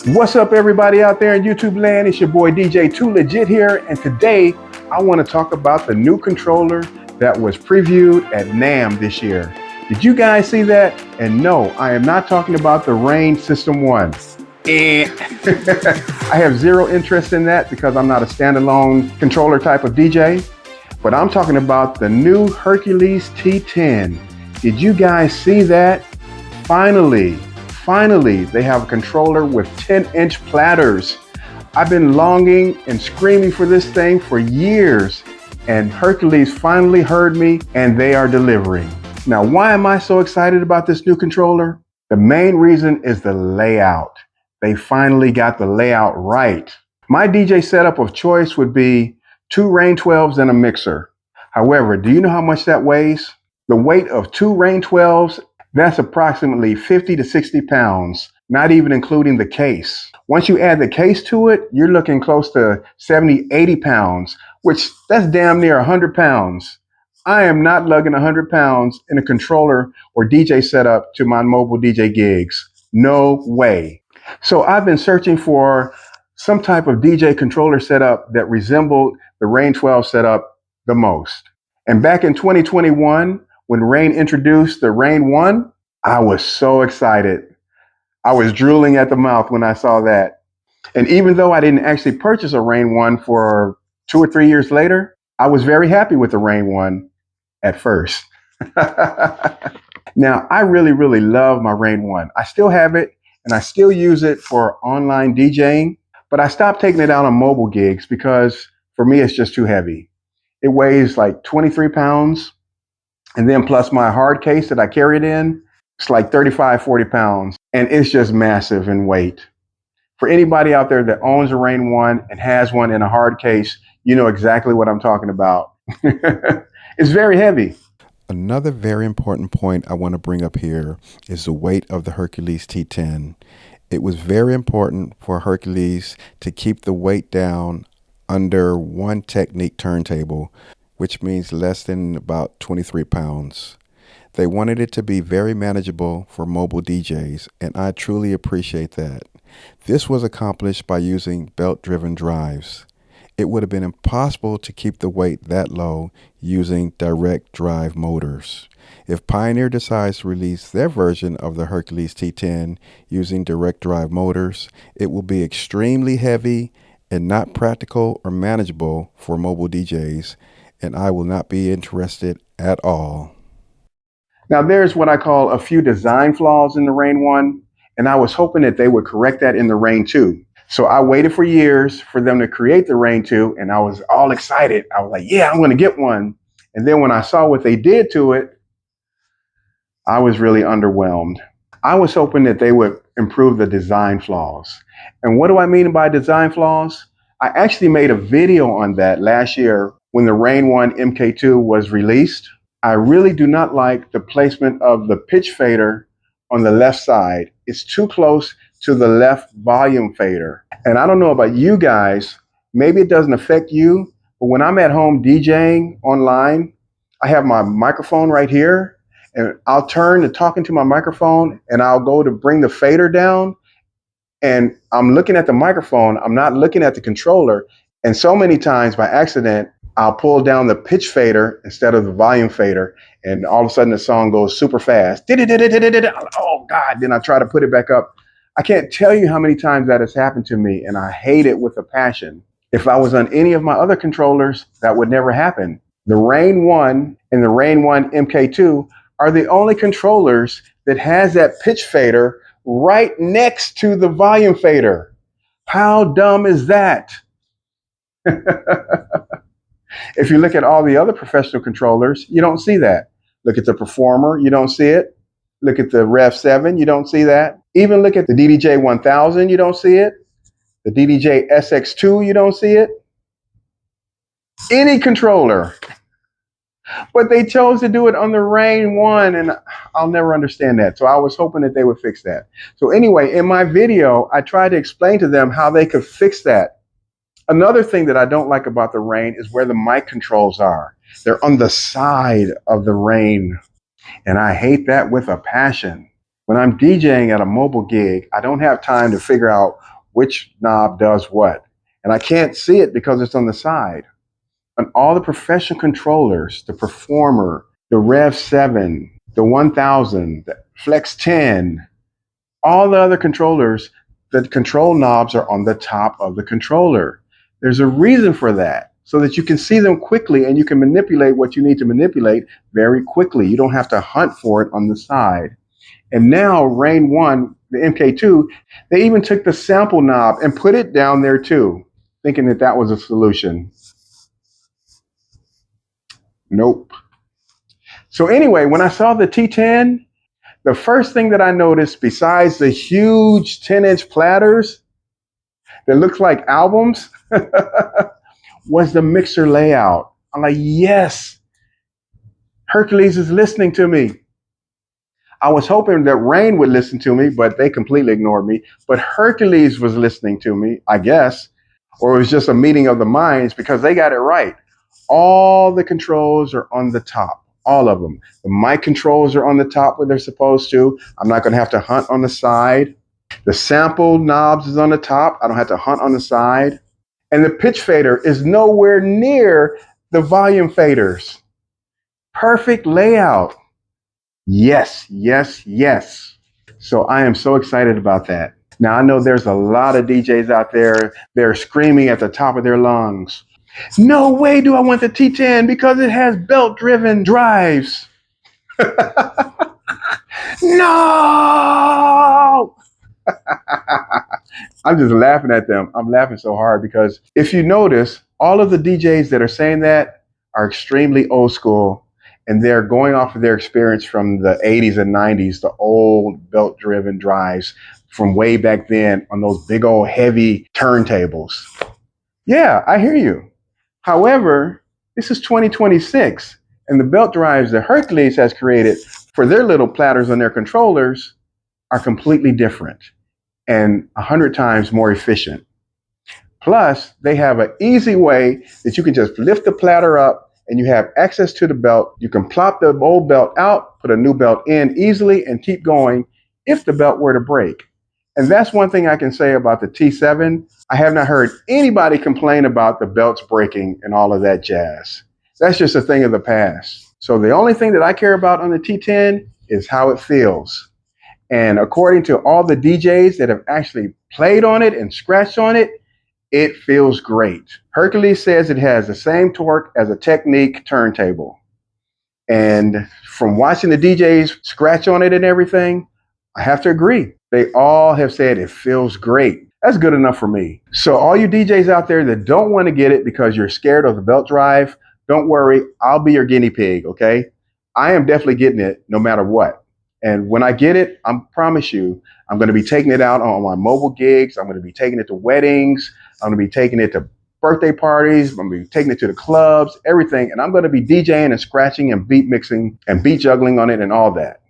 What's up, everybody out there in YouTube land? It's your boy DJ Too Legit here, and today I want to talk about the new controller that was previewed at NAMM this year. Did you guys see that? And no, I am not talking about the Rane System 1. I have zero interest in that because I'm not a standalone controller type of DJ, but I'm talking about the new Hercules T10. Did you guys see that? Finally, they have a controller with 10-inch platters. I've been longing and screaming for this thing for years, and Hercules finally heard me, and they are delivering. Now, why am I so excited about this new controller? The main reason is the layout. They finally got the layout right. My DJ setup of choice would be 2 Rane 12s and a mixer. However, do you know how much that weighs? The weight of 2 Rane 12s, that's approximately 50 to 60 pounds, not even including the case. Once you add the case to it, you're looking close to 70, 80 pounds, which that's damn near 100 pounds. I am not lugging 100 pounds in a controller or DJ setup to my mobile DJ gigs. No way. So I've been searching for some type of DJ controller setup that resembled the Rane 12 setup the most. And back in 2021, when Rane introduced the Rane 1, I was so excited. I was drooling at the mouth when I saw that. And even though I didn't actually purchase a Rane 1 for 2 or 3 years later, I was very happy with the Rane 1 at first. Now, I really love my Rane 1. I still have it, and I still use it for online DJing, but I stopped taking it out on mobile gigs because for me, it's just too heavy. It weighs like 23 pounds. And then plus my hard case that I carry it in, it's like 35, 40 pounds. And it's just massive in weight. For anybody out there that owns a Rane 1 and has one in a hard case, you know exactly what I'm talking about. It's very heavy. Another very important point I want to bring up here is the weight of the Hercules T10. It was very important for Hercules to keep the weight down under one Technique turntable, which means less than about 23 pounds. They wanted it to be very manageable for mobile DJs, and I truly appreciate that. This was accomplished by using belt-driven drives. It would have been impossible to keep the weight that low using direct drive motors. If Pioneer decides to release their version of the Hercules T10 using direct drive motors, it will be extremely heavy and not practical or manageable for mobile DJs, and I will not be interested at all. Now, there's what I call a few design flaws in the Rane 1, and I was hoping that they would correct that in the Rane 2. So I waited for years for them to create the Rane 2, and I was all excited. I was like, yeah, I'm going to get one. And then when I saw what they did to it, I was really underwhelmed. I was hoping that they would improve the design flaws. And what do I mean by design flaws? I actually made a video on that last year when the Rane 1 MK2 was released. I really do not like the placement of the pitch fader on the left side. It's too close to the left volume fader. And I don't know about you guys, maybe it doesn't affect you, but when I'm at home DJing online, I have my microphone right here, and I'll turn to talking to my microphone, and I'll go to bring the fader down, and I'm looking at the microphone, I'm not looking at the controller, and so many times by accident, I'll pull down the pitch fader instead of the volume fader, and all of a sudden the song goes super fast. Oh God, then I try to put it back up. I can't tell you how many times that has happened to me, and I hate it with a passion. If I was on any of my other controllers, that would never happen. The Rane 1 and the Rane 1 MK2 are the only controllers that has that pitch fader right next to the volume fader. How dumb is that? If you look at all the other professional controllers, you don't see that. Look at the Performer, you don't see it. Look at the Rev 7, you don't see that. Even look at the DDJ 1000, you don't see it. The DDJ SX2, you don't see it. Any controller. But they chose to do it on the Rane 1, and I'll never understand that. So I was hoping that they would fix that. So anyway, in my video, I tried to explain to them how they could fix that. Another thing that I don't like about the Rane is where the mic controls are. They're on the side of the Rane, and I hate that with a passion. When I'm DJing at a mobile gig, I don't have time to figure out which knob does what. And I can't see it because it's on the side. On all the professional controllers, the Performer, the Rev 7, the 1000, the Flex 10, all the other controllers, the control knobs are on the top of the controller. There's a reason for that, so that you can see them quickly and you can manipulate what you need to manipulate very quickly. You don't have to hunt for it on the side. And now Rane 1, the MK2, they even took the sample knob and put it down there too, thinking that that was a solution. Nope. So anyway, when I saw the T10, the first thing that I noticed, besides the huge 10-inch platters that looks like albums, was the mixer layout. I'm like, yes, Hercules is listening to me. I was hoping that Rane would listen to me, but they completely ignored me. But Hercules was listening to me, I guess, or it was just a meeting of the minds because they got it right. All the controls are on the top, all of them. The mic controls are on the top where they're supposed to. I'm not going to have to hunt on the side. The sample knobs is on the top. I don't have to hunt on the side. And the pitch fader is nowhere near the volume faders. Perfect layout. Yes, yes, yes. So I am so excited about that. Now I know there's a lot of DJs out there, they're screaming at the top of their lungs, no way do I want the T10 because it has belt-driven drives. No! I'm just laughing at them. I'm laughing so hard because if you notice, all of the DJs that are saying that are extremely old school, and they're going off of their experience from the 80s and 90s, the old belt-driven drives from way back then on those big old heavy turntables. Yeah, I hear you. However, this is 2026, and the belt drives that Hercules has created for their little platters on their controllers are completely different and 100 times more efficient. Plus, they have an easy way that you can just lift the platter up and you have access to the belt. You can plop the old belt out, put a new belt in easily, and keep going if the belt were to break. And that's one thing I can say about the T7. I have not heard anybody complain about the belts breaking and all of that jazz. That's just a thing of the past. So the only thing that I care about on the T10 is how it feels. And according to all the DJs that have actually played on it and scratched on it, it feels great. Hercules says it has the same torque as a Technique turntable. And from watching the DJs scratch on it and everything, I have to agree. They all have said it feels great. That's good enough for me. So all you DJs out there that don't want to get it because you're scared of the belt drive, don't worry. I'll be your guinea pig, okay? I am definitely getting it no matter what. And when I get it, I promise you, I'm going to be taking it out on my mobile gigs. I'm going to be taking it to weddings. I'm going to be taking it to birthday parties. I'm going to be taking it to the clubs, everything. And I'm going to be DJing and scratching and beat mixing and beat juggling on it and all that.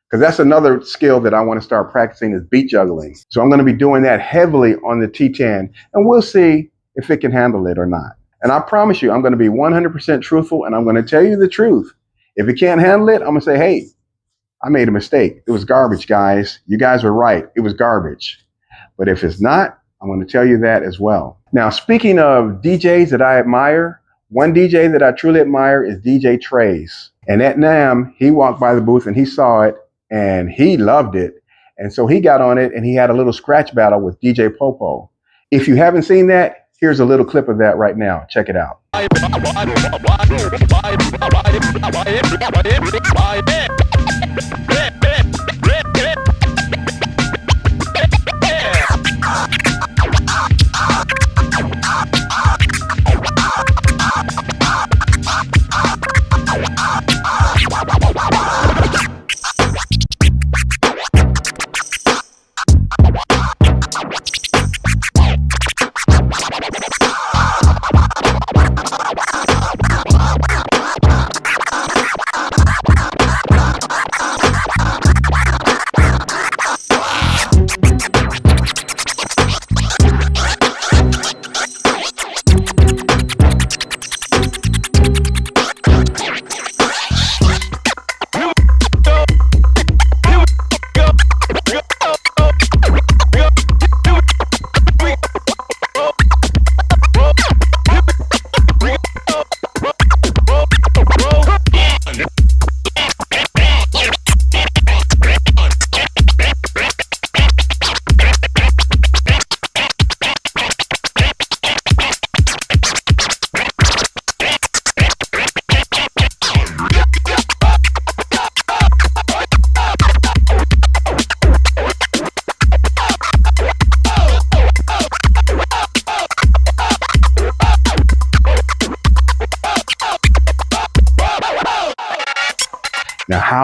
Because that's another skill that I want to start practicing is beat juggling. So I'm going to be doing that heavily on the T10. And we'll see if it can handle it or not. And I promise you, I'm going to be 100% truthful and I'm going to tell you the truth. If it can't handle it, I'm going to say, hey, I made a mistake. It was garbage, guys. You guys were right. It was garbage. But if it's not, I'm going to tell you that as well. Now, speaking of DJs that I admire, one DJ that I truly admire is DJ Trace. And at NAMM, he walked by the booth and he saw it and he loved it. And so he got on it and he had a little scratch battle with DJ Popo. If you haven't seen that, here's a little clip of that right now. Check it out.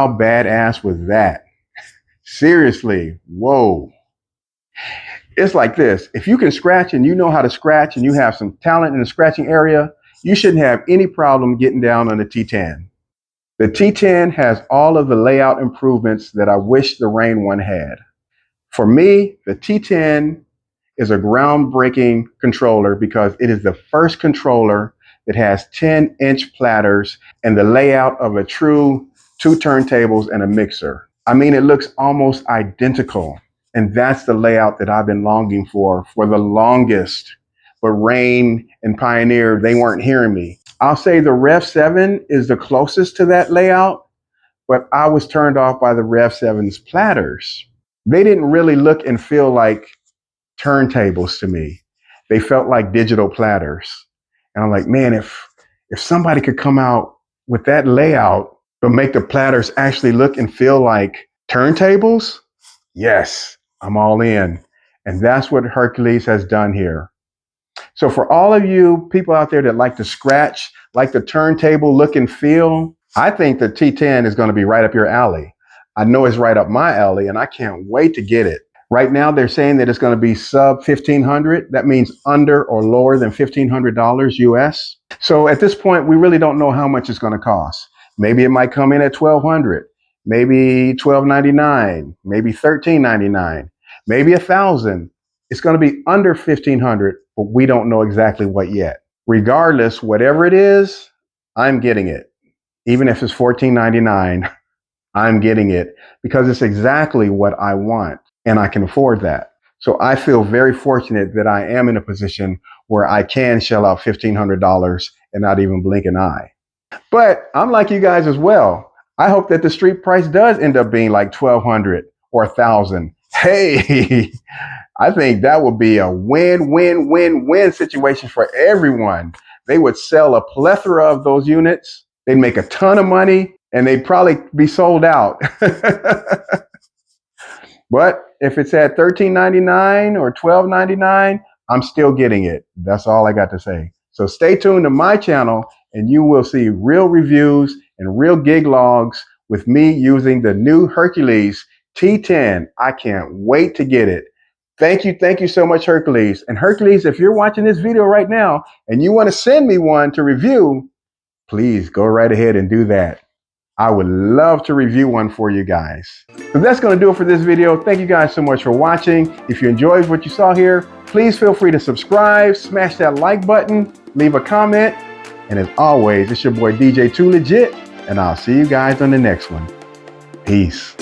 How badass was that? Seriously, whoa. It's like this. If you can scratch and you know how to scratch and you have some talent in the scratching area, you shouldn't have any problem getting down on the T10. The T10 has all of the layout improvements that I wish the Rane one had. For me, the T10 is a groundbreaking controller because it is the first controller that has 10-inch platters and the layout of a true 2 turntables and a mixer. I mean, it looks almost identical. And that's the layout that I've been longing for the longest. But Rane and Pioneer, they weren't hearing me. I'll say the Rev 7 is the closest to that layout, but I was turned off by the Rev 7's platters. They didn't really look and feel like turntables to me. They felt like digital platters. And I'm like, man, if somebody could come out with that layout, but make the platters actually look and feel like turntables, yes, I'm all in. And that's what Hercules has done here. So for all of you people out there that like to scratch, like the turntable look and feel, I think the T10 is going to be right up your alley. I know it's right up my alley, and I can't wait to get it. Right now, they're saying that it's going to be sub $1,500. That means under or lower than $1,500 US. So at this point, we really don't know how much it's going to cost. Maybe it might come in at $1,200, maybe $1,299, maybe $1,399, maybe $1,000. It's going to be under $1,500, but we don't know exactly what yet. Regardless, whatever it is, I'm getting it. Even if it's $1,499, I'm getting it because it's exactly what I want and I can afford that. So I feel very fortunate that I am in a position where I can shell out $1,500 and not even blink an eye. But I'm like you guys as well. I hope that the street price does end up being like $1,200 or $1,000. Hey, I think that would be a win-win-win-win situation for everyone. They would sell a plethora of those units. They'd make a ton of money and they'd probably be sold out. But if it's at $13.99 or $12.99, I'm still getting it. That's all I got to say. So stay tuned to my channel and you will see real reviews and real gig logs with me using the new Hercules T10. I can't wait to get it. Thank you so much, Hercules. And Hercules, if you're watching this video right now and you want to send me one to review, please go right ahead and do that. I would love to review one for you guys. So that's going to do it for this video. Thank you guys so much for watching. If you enjoyed what you saw here, please feel free to subscribe, smash that like button, leave a comment. And as always, it's your boy DJ 2 Legit, and I'll see you guys on the next one. Peace.